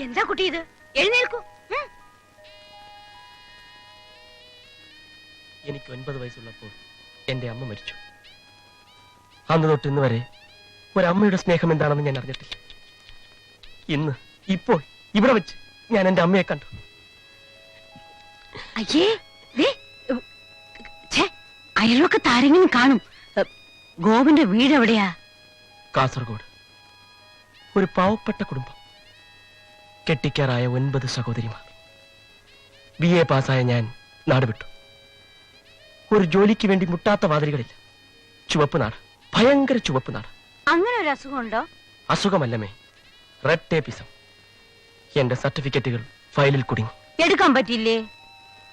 എന്താ കുട്ടി ഇത്? എഴുന്നേൽക്കൂ. എനിക്ക് 9 വയസ്സുള്ളപ്പോൾ എന്റെ അമ്മ മരിച്ചു. അന്ന് തൊട്ട് ഇന്ന് വരെ ഒരമ്മയുടെ സ്നേഹം എന്താണെന്ന് ഞാൻ അറിഞ്ഞിട്ടില്ല. ഇന്ന് ഇപ്പോൾ ഇവിടെ വെച്ച് ഞാൻ എന്റെ അമ്മയെ കണ്ടു. അയ്യേ, അയൽവക്കത്ത് ആരെങ്കിലും കാണും. ഗോവിന്റെ വീട് എവിടെയാ? കാസർഗോഡ്. ഒരു പാവപ്പെട്ട കുടുംബം. കെട്ടിക്കാറായ 9 സഹോദരിമാർ. BA പാസ്സായ ഞാൻ നാട് വിട്ടു. ഒരു ജോലിക്ക് വേണ്ടി മുട്ടാത്ത വാതിലുകളില്ല. ചുവപ്പ് നാട്, ഭയങ്കര ചുവപ്പ് നാട്. അങ്ങനെ ഒരു അസുഖമുണ്ടോ? അസുഖമല്ലമേ, റെഡ് ടേപ്പിസം. എന്റെ സർട്ടിഫിക്കറ്റുകൾ ഫയലിൽ കുടുങ്ങി. എടുക്കാൻ പറ്റില്ലേ?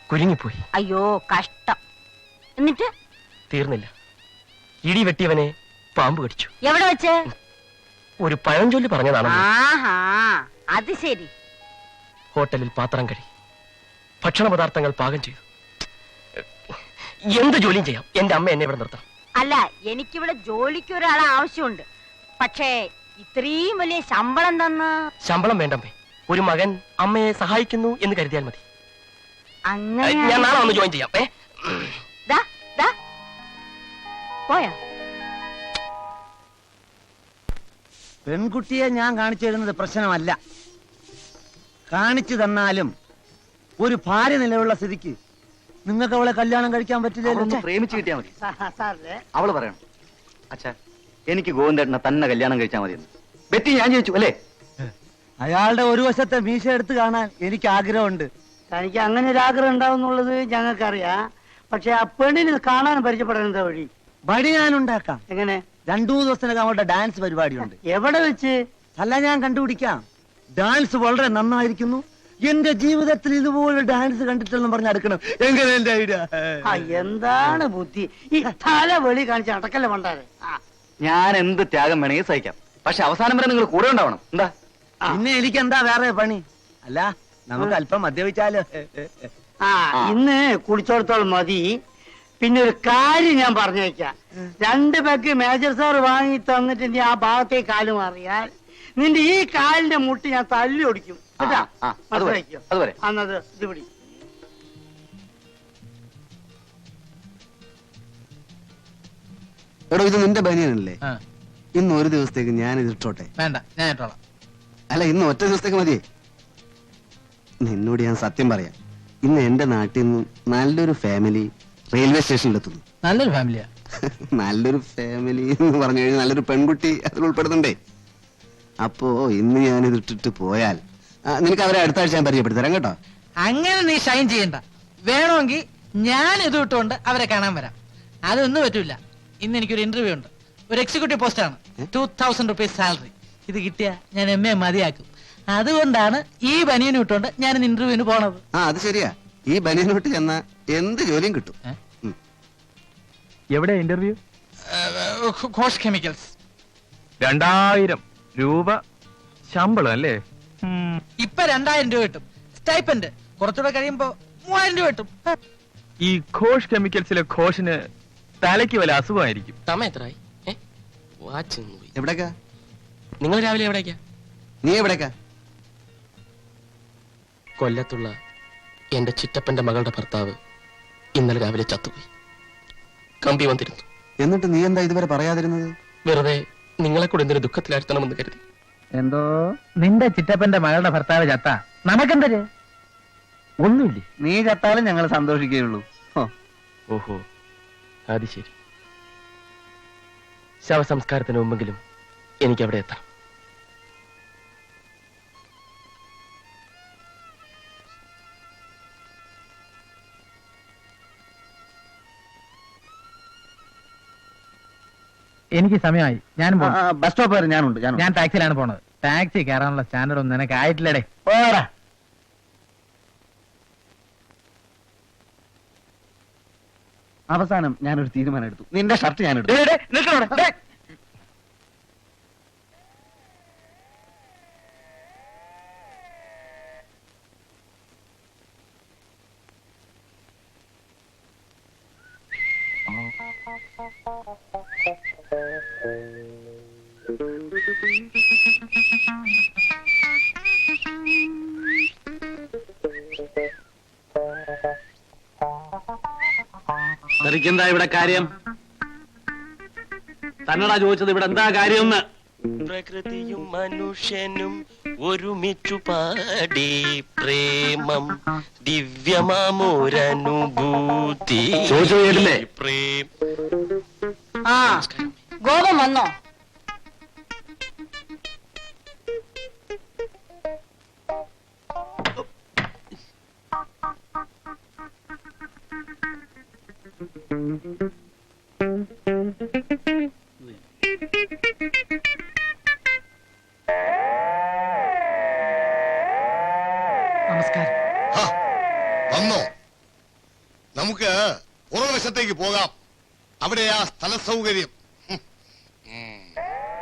കുരുങ്ങിപ്പോയി. അയ്യോ കഷ്ടം. എന്നിട്ട്? തീർന്നില്ല. ഇടി വെട്ടിയവനെ പാമ്പ് കടിച്ചു. എവിടെ വെച്ച്? ഒരു പഴഞ്ചൊല്ലി പറഞ്ഞതാണ്. അത് ശരി. ഹോട്ടലിൽ പാത്രം കഴുകി, ഭക്ഷണ പദാർത്ഥങ്ങൾ പാകം ചെയ്തു. എന്ത് ജോലിയും ചെയ്യാം. എന്റെ അമ്മ എന്നെ ഇവിടെ നിർത്തണം. അല്ല, എനിക്കിവിടെ ജോലിക്ക് ഒരാളെ ആവശ്യമുണ്ട്. പക്ഷേ ഇത്രയും വലിയ ശമ്പളം തന്ന്. ശമ്പളം വേണ്ടമ്മേ. ഒരു മകൻ അമ്മയെ സഹായിക്കുന്നു എന്ന് കരുതിയാൽ മതി. അങ്ങനെ ഞാൻ നാളെ ഒന്ന് ജോയിൻ ചെയ്യാം. പോയാ? പെൺകുട്ടിയെ ഞാൻ കാണിച്ചു തരുന്നത് പ്രശ്നമല്ല. കാണിച്ചു തന്നാലും ഒരു ഭാര്യ നിലവിലുള്ള സ്ഥിതിക്ക് നിങ്ങൾക്ക് അവളെ കല്യാണം കഴിക്കാൻ പറ്റില്ല. പ്രേമിച്ചു കിട്ടിയാ മതി. അവള് പറയണം, അച്ഛാ എനിക്ക് ഗോവിന്ദേട്ടനെ തന്നെ കല്യാണം കഴിച്ചാൽ മതി എന്ന്. ബെറ്റി ഞാൻ ചോദിച്ചു അല്ലേ? അയാളുടെ ഒരു വശത്തെ മീശ എടുത്ത് കാണാൻ എനിക്ക് ആഗ്രഹമുണ്ട്. തനിക്ക് അങ്ങനെ ഒരു ആഗ്രഹം ഉണ്ടാവുന്നുള്ളത് ഞങ്ങൾക്കറിയാം. പക്ഷെ ആ പെണ്ണിന് കാണാൻ പരിചയപ്പെടാൻ എന്താ വഴി? വഴി ഞാൻ ഉണ്ടാക്കാം. എങ്ങനെ? 2 ദിവസത്തിനകം അവളുടെ ഡാൻസ് പരിപാടിയുണ്ട്. എവിടെ വെച്ച്? അല്ല, ഞാൻ കണ്ടുപിടിക്കാം. ഡാൻസ് വളരെ നന്നായിരിക്കുന്നു. എന്റെ ജീവിതത്തിൽ ഇതുപോലെ ഡാൻസ് കണ്ടിട്ടെന്ന് പറഞ്ഞ് അടുക്കണം. എങ്ങനെ എന്റെ ഐഡിയ? എന്താണ് ബുദ്ധി? ഈ തല വെളി കാണിച്ച് അടക്കല്ലേ പണ്ടാരെ. ഞാൻ എന്ത് ത്യാഗം വേണമെങ്കിൽ സഹിക്കാം. പക്ഷെ അവസാനം വരെ നിങ്ങൾ കൂടെ ഉണ്ടാവണം. എന്താ? പിന്നെ എനിക്ക് എന്താ വേറെ പണി? അല്ല, നമുക്ക് അല്പം മദ്യപിച്ചാലോ? ഇന്ന് കുടിച്ചോടത്തോളം മതി. പിന്നെ ഒരു കാര്യം ഞാൻ പറഞ്ഞേക്കാം. 2 പാക്ക് മേജർ സാർ വാങ്ങി തന്നിട്ട് നീ ആ ഭാഗത്തേക്ക് കാല് മാറിയാൽ നിന്റെ ഈ കാലിന്റെ മുട്ടി ഞാൻ തല്ലി ഒടിക്കും. അന്നത് ഇത് പിടി. എടോ, ഇത് നിന്റെ ബനിയനല്ലേ? ഇന്ന് ഒരു ദിവസത്തേക്ക് ഞാൻ ഇതിട്ടോട്ടെ? വേണ്ട, ഞാൻ ഇട്ടോളാം. അല്ല, ഇന്ന് ഒറ്റ ദിവസത്തേക്ക് മതിയേ. നിന്നോട് ഞാൻ സത്യം പറയാം, ഇന്ന് എന്റെ നാട്ടിൽ നിന്ന് നല്ലൊരു ഫാമിലി റെയിൽവേ സ്റ്റേഷനിലെത്തുന്നു. നല്ലൊരു ഫാമിലിയാ? നല്ലൊരു ഫാമിലി എന്ന് പറഞ്ഞു കഴിഞ്ഞാൽ നല്ലൊരു പെൺകുട്ടി അതിൽ ഉൾപ്പെടുന്നുണ്ടേ. അപ്പോ ഇന്ന് ഞാൻ ഇതിട്ടിട്ട് പോയാൽ നിനക്ക് അവരെ അടുത്ത ആഴ്ച ഞാൻ പരിചയപ്പെടുത്തി തരാം കേട്ടോ. അങ്ങനെ നീ ഷൈൻ ചെയ്യണ്ട. വേണമെങ്കിൽ ഞാൻ ഇത് ഇട്ടുകൊണ്ട് അവരെ കാണാൻ വരാം. അതൊന്നും പറ്റൂല. ഇന്ന് എനിക്കൊരു ഇന്റർവ്യൂ ഉണ്ട്. ഒരു എക്സിക്യൂട്ടീവ് പോസ്റ്റാണ്. 2000 റുപ്പീസ് സാലറി. ഇത് കിട്ടിയാ ഞാൻ MA മതിയാക്കും. അതുകൊണ്ടാണ് ഈ ബനിയനും ഇട്ടുകൊണ്ട് ഞാൻ ഇന്റർവ്യൂവിന് പോണത്. അത് ശരിയാ. ഈ ബനിയനോട്ട് ചെന്നാ എന്ത് ജോലിയും കിട്ടും. എവിടെ ഇന്റർവ്യൂ? ഘോഷ് കെമിക്കൽസ്. 2000 രൂപ ശമ്പളം അല്ലേ? ഇപ്പൊ 2000 രൂപ കിട്ടും. സ്റ്റൈപ്പൻഡ് കുറച്ചുകൂടെ കഴിയുമ്പോ 3000 രൂപ കിട്ടും. ഈ ഘോഷ് കെമിക്കൽസിലെ ഘോഷിന് തലയ്ക്ക് വല്ല അസുഖമായിരിക്കും. സമയം എത്രയായി? എവിടേക്കാ നിങ്ങൾ രാവിലെ എവിടേക്കാ? നീ എവിടേക്കാ? കൊല്ലത്തുള്ള എന്റെ ചിറ്റപ്പന്റെ മകളുടെ ഭർത്താവ് ഇന്നലെ രാവിലെ ചത്തുപോയി. കമ്പി വന്നിരുന്നു. എന്നിട്ട് നീ എന്താ ഇതുവരെ പറയാതിരുന്നത്? വെറുതെ നിങ്ങളെ കൂടെ എന്തൊരു ദുഃഖത്തിലാഴ്ത്തണമെന്ന് കരുതി. എന്തോ നിന്റെ ചിറ്റപ്പന്റെ മകളുടെ ഭർത്താവ് ചത്ത നമുക്കെന്തര്? ഒന്നുമില്ലേ. നീ ചത്താലും ഞങ്ങൾ സന്തോഷിക്കുകയുള്ളൂ. ഓഹോ, അത് ശരി. ശവസംസ്കാരത്തിന് മുമ്പെങ്കിലും എനിക്ക് അവിടെ എത്താം. എനിക്ക് സമയമായി. ഞാനും ബസ് സ്റ്റോപ്പ് വരെ ഞാനുണ്ട്. ഞാൻ ടാക്സിയിലാണ് പോണത്. ടാക്സി കയറാനുള്ള സ്റ്റാൻഡേർഡ് ഒന്നും നിനക്ക് ആയിട്ടില്ലടേ. അവസാനം ഞാനൊരു തീരുമാനം എടുത്തു. നിന്റെ ഷർട്ട് ഞാൻ എടുത്തു. എന്താ ഇവിടെ കാര്യം? തന്നടാ ചോദിച്ചത് ഇവിടെ എന്താ കാര്യം? പ്രകൃതിയും മനുഷ്യനും ഒരുമിച്ചു പാടി പ്രേമം ദിവ്യമാമോരനുഭൂതി. ചോദിച്ചു കേട്ടില്ലേ? പ്രേം ആ ഗോപം വന്നോ? നമസ്കാരം. വന്നോ? നമുക്ക് പുറവശത്തേക്ക് പോകാം. അവിടെയാ സ്ഥല സൗകര്യം.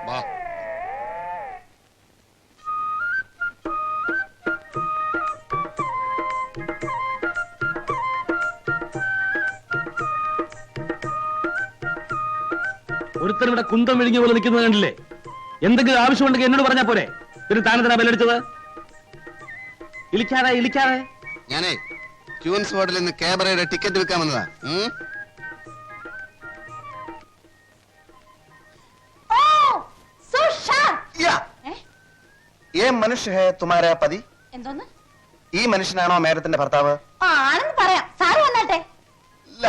വാ. ഒരുത്തൻ ഇവിടെ കുന്തം വിഴുങ്ങിയ പോലെ നിൽക്കുന്നത് കണ്ടില്ലേ? എന്തെങ്കിലും ആവശ്യമുണ്ടെങ്കിൽ എന്നോട് പറഞ്ഞാ പോരെ? പിന്നെ താനെന്തിനാ ബെല്ലടിച്ചത്? ഇളിക്കാതെ ഞാനേ ക്യൂൻസ് വാർഡിൽ നിന്ന് ക്യാബറയുടെ ടിക്കറ്റ് വിൽക്കാൻ വന്നതാ. ഏ മനുഷ്യ ഹേ തുമാരാ പതി? എന്തോന്ന്? ഈ മനുഷ്യനാണോ മേഡത്തിന്റെ ഭർത്താവ്? ആണെന്ന് പറയാം. സാറ് വന്നാട്ടെ. ഇല്ല.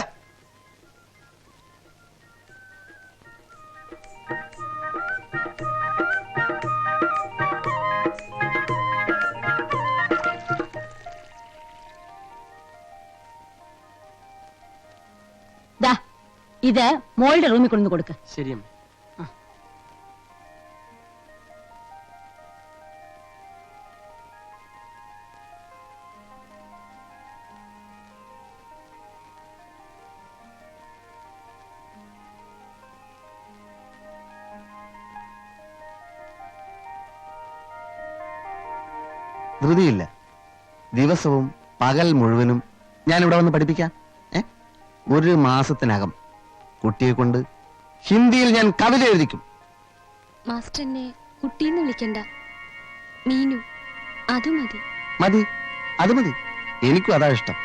ഇത് മോളുടെ റൂമിൽ കൊണ്ടു കൊടുക്ക്. ശരിയമ്മ. ധൃതിയില്ല. ദിവസവും പകൽ മുഴുവനും ഞാൻ ഇവിടെ വന്ന് പഠിപ്പിക്കാം. ഒരു മാസത്തിനകം കുട്ടിയെ കൊണ്ട് ഹിന്ദിയിൽ ഞാൻ കവിത എഴുതിക്കും. മാസ്റ്റർ എന്നെ കുട്ടീന്ന് വിളിക്കണ്ട, മീനു. അത് മതി. മതി, അത് മതി. എനിക്കും അതാ ഇഷ്ടം.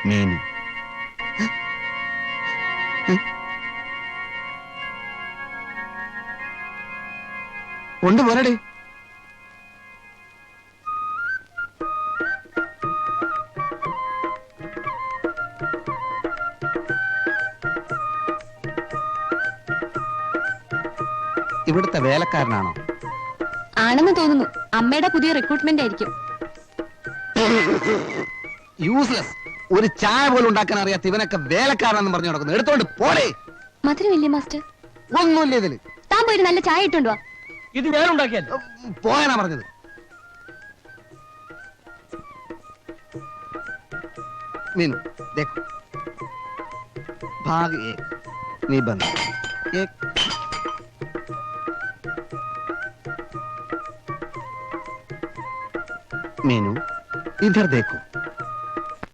മീനു. കൊണ്ടുപോരടേ. ഇവിടുത്തെ വേലക്കാരനാണോ? ആണെന്ന് തോന്നുന്നു. അമ്മയുടെ പുതിയ റിക്രൂട്ട്മെന്റ് ആയിരിക്കും. യൂസ്ലെസ്. ഒരു ചായ പോലും ഉണ്ടാക്കാൻ അറിയാത്ത ഇവനൊക്കെ വേലക്കാരനെന്ന് പറഞ്ഞു നടക്കുന്നു. എടുത്തോണ്ട് പോടേ. മധുരമില്ലേ മാസ്റ്റർ? ഒന്നുമില്ല ഇതില്. താൻ പോയി നല്ല ചായ ഇട്ടുണ്ടോ? ഇത് ഞാൻ ഉണ്ടാക്കിയല്ല. പോയാനാ പറഞ്ഞത്. मीनू देखो भाग 1 निबंध 1 मीनू इधर देखो